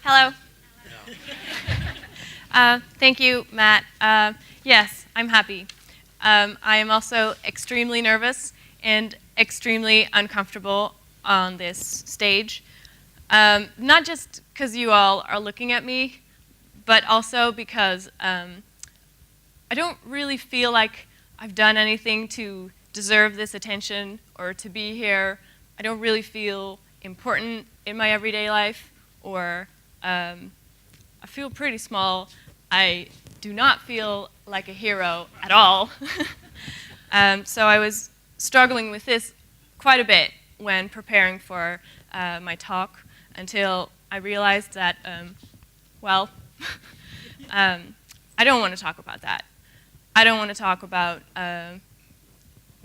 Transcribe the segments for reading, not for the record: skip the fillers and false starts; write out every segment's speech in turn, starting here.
Hello. Thank you, Matt. Yes, I'm happy. I am also extremely nervous and extremely uncomfortable on this stage. Not just because you all are looking at me, but also because I don't really feel like I've done anything to deserve this attention or to be here. I don't really feel important in my everyday life, or I feel pretty small. I do not feel like a hero at all. So I was struggling with this quite a bit when preparing for my talk, until I realized that, I don't want to talk about that. I don't want to talk about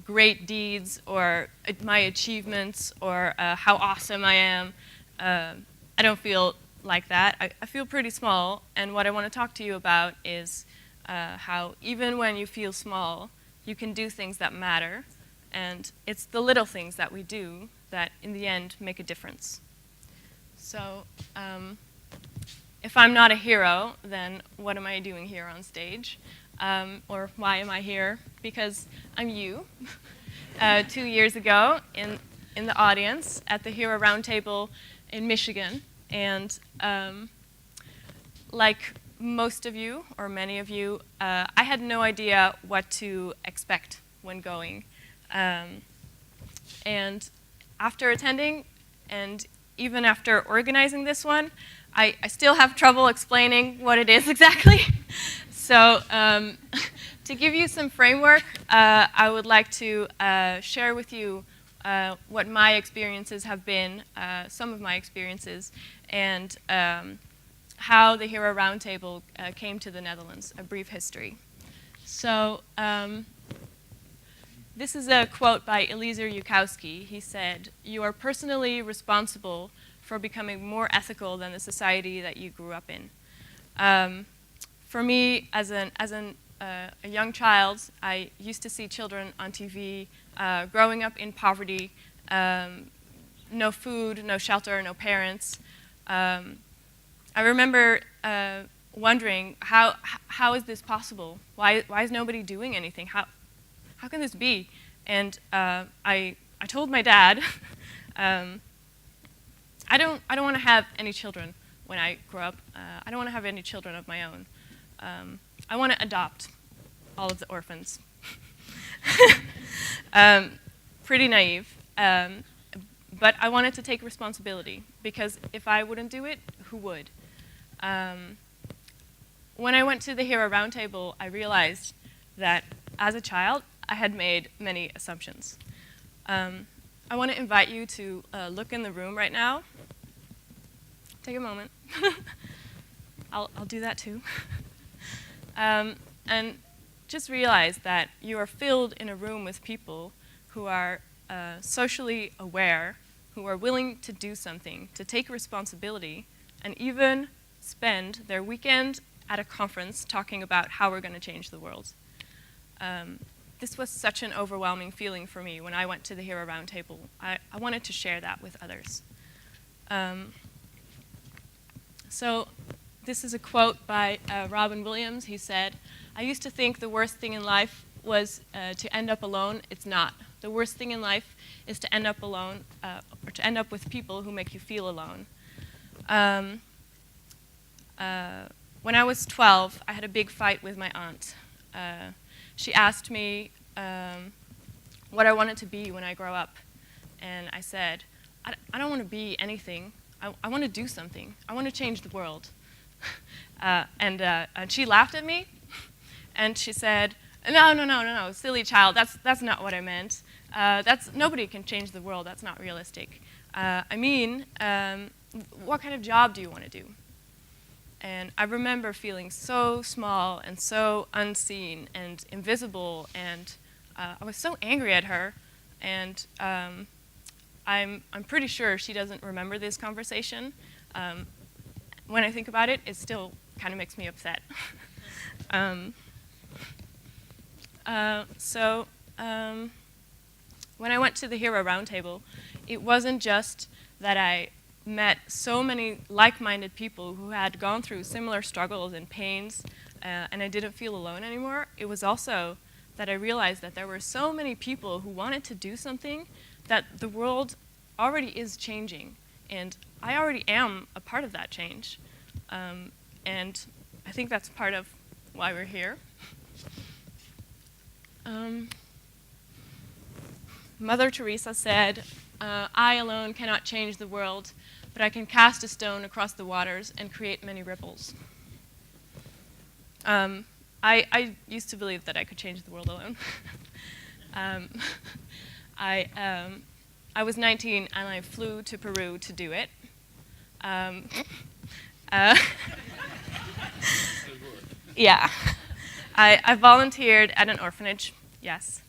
great deeds or my achievements or how awesome I am. I don't feel like that. I feel pretty small, and what I want to talk to you about is how even when you feel small, you can do things that matter, and it's the little things that we do that in the end make a difference. So if I'm not a hero, then what am I doing here on stage? Or why am I here? Because I'm you. 2 years ago in the audience at the Hero Roundtable in Michigan, and like most of you, or many of you, I had no idea what to expect when going. And after attending, and even after organizing this one, I still have trouble explaining what it is exactly. So to give you some framework, I would like to share with you what my experiences have been, some of my experiences, and how the Hero Roundtable came to the Netherlands, a brief history. So this is a quote by Eliezer Yudkowsky. He said, "You are personally responsible for becoming more ethical than the society that you grew up in." For me, as a young child, I used to see children on TV growing up in poverty, no food, no shelter, no parents. I remember wondering, how is this possible? Why is nobody doing anything? How can this be? And I told my dad, I don't want to have any children when I grow up. I don't want to have any children of my own. I want to adopt all of the orphans. Pretty naive, but I wanted to take responsibility, because if I wouldn't do it, who would? When I went to the Hero Roundtable, I realized that as a child, I had made many assumptions. I want to invite you to look in the room right now. Take a moment. I'll do that too. And just realize that you are filled in a room with people who are socially aware, who are willing to do something, to take responsibility, and even spend their weekend at a conference talking about how we're going to change the world. This was such an overwhelming feeling for me when I went to the Hero Roundtable. I wanted to share that with others. So this is a quote by Robin Williams. He said, "I used to think the worst thing in life was to end up alone. It's not. The worst thing in life is to end up alone, or to end up with people who make you feel alone." When I was 12, I had a big fight with my aunt. She asked me what I wanted to be when I grow up. And I said, I don't want to be anything. I want to do something. I want to change the world. And she laughed at me, and she said, no, silly child, that's not what I meant. Nobody can change the world, that's not realistic. I mean, what kind of job do you want to do? And I remember feeling so small and so unseen and invisible, and I was so angry at her, and I'm pretty sure she doesn't remember this conversation. When I think about it, it still kind of makes me upset. When I went to the Hero Roundtable, it wasn't just that I met so many like-minded people who had gone through similar struggles and pains, and I didn't feel alone anymore. It was also that I realized that there were so many people who wanted to do something, that the world already is changing, and I already am a part of that change. And I think that's part of why we're here. Mother Teresa said, "I alone cannot change the world, but I can cast a stone across the waters and create many ripples." I used to believe that I could change the world alone. I was 19 and I flew to Peru to do it. Yeah. I volunteered at an orphanage, yes.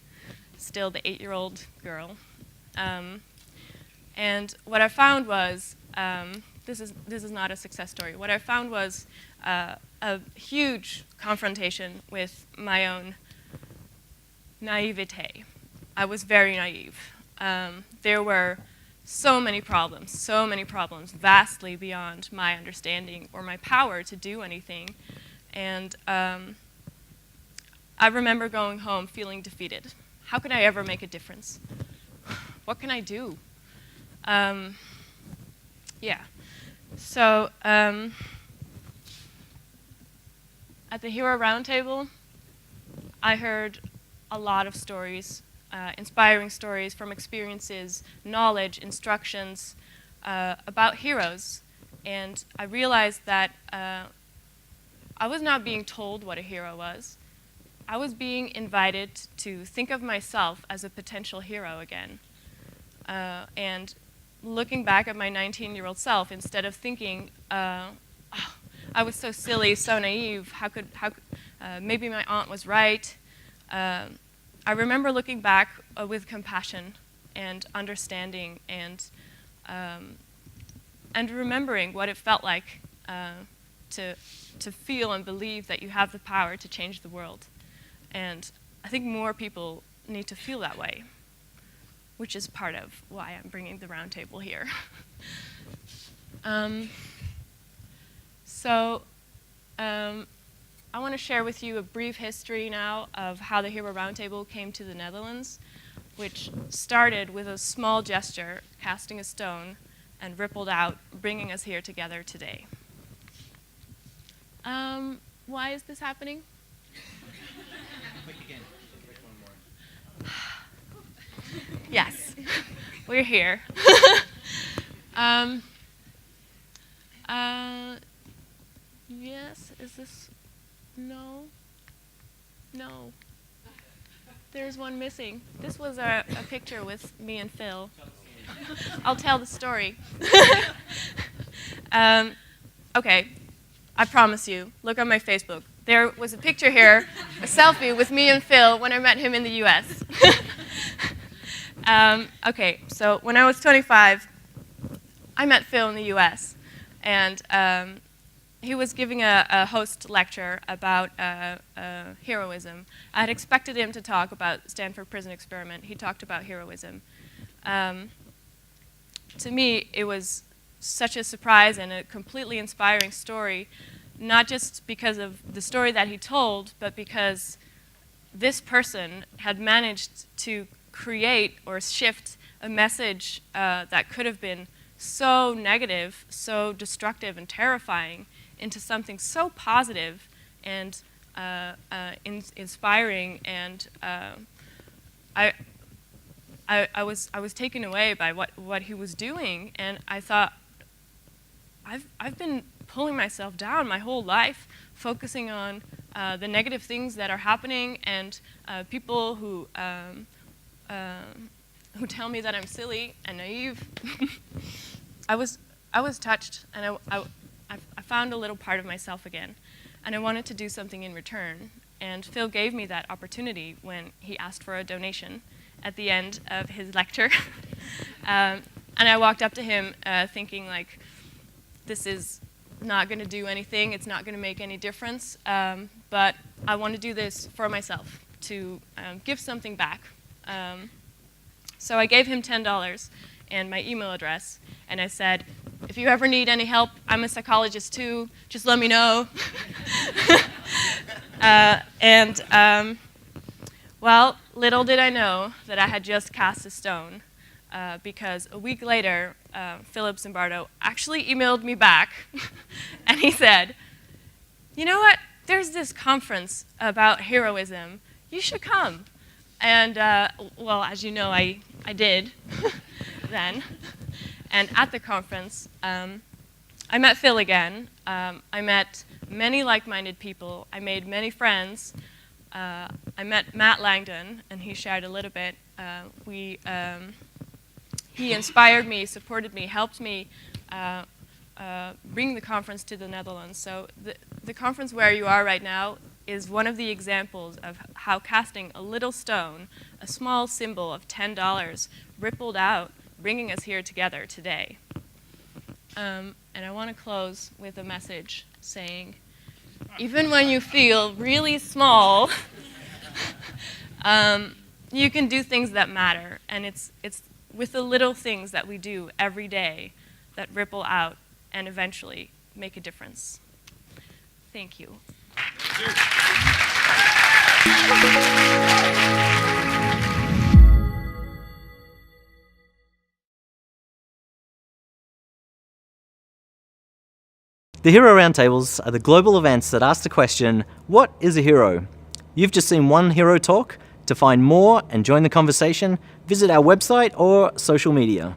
Still the 8-year-old girl. And what I found was, this is not a success story. What I found was a huge confrontation with my own naivete. I was very naive. There were so many problems vastly beyond my understanding or my power to do anything. And I remember going home feeling defeated. How could I ever make a difference? What can I do? Yeah. So at the Hero Roundtable, I heard a lot of stories, inspiring stories from experiences, knowledge, instructions about heroes. And I realized that I was not being told what a hero was. I was being invited to think of myself as a potential hero again. And looking back at my 19-year-old self, instead of thinking, oh, I was so silly, so naive, maybe my aunt was right. I remember looking back with compassion and understanding and remembering what it felt like to feel and believe that you have the power to change the world. And I think more people need to feel that way, which is part of why I'm bringing the roundtable here. I want to share with you a brief history now of how the Hero Roundtable came to the Netherlands, which started with a small gesture, casting a stone, and rippled out, bringing us here together today. Why is this happening? Click again. Click one more. Yes, we're here. Yes, is this, no? No. There's one missing. This was a picture with me and Phil. I'll tell the story. Okay, I promise you, look on my Facebook. There was a picture here, a selfie with me and Phil when I met him in the US. Okay, so when I was 25, I met Phil in the US, and he was giving a host lecture about heroism. I had expected him to talk about Stanford Prison Experiment. He talked about heroism. To me, it was such a surprise and a completely inspiring story, not just because of the story that he told, but because this person had managed to create or shift a message that could have been so negative, so destructive and terrifying into something so positive and inspiring, and I was taken away by what he was doing, and I thought, I've been pulling myself down my whole life, focusing on the negative things that are happening, and people who tell me that I'm silly and naive. I was touched, and I found a little part of myself again, and I wanted to do something in return. And Phil gave me that opportunity when he asked for a donation at the end of his lecture. And I walked up to him thinking, like, this is not going to do anything, it's not going to make any difference, but I want to do this for myself. to give something back. So I gave him $10 and my email address, and I said, if you ever need any help, I'm a psychologist too, just let me know. Well, little did I know that I had just cast a stone, because a week later, Philip Zimbardo actually emailed me back, and he said, you know what, there's this conference about heroism, you should come. And, well, as you know, I did then. And at the conference, I met Phil again. I met many like-minded people. I made many friends. I met Matt Langdon, and he shared a little bit. He inspired me, supported me, helped me bring the conference to the Netherlands. So the conference where you are right now is one of the examples of how casting a little stone, a small symbol of $10, rippled out, bringing us here together today. And I want to close with a message saying, even when you feel really small, you can do things that matter. And it's with the little things that we do every day that ripple out and eventually make a difference. Thank you. The Hero Roundtables are the global events that ask the question, what is a hero? You've just seen one hero talk. To find more and join the conversation, visit our website or social media.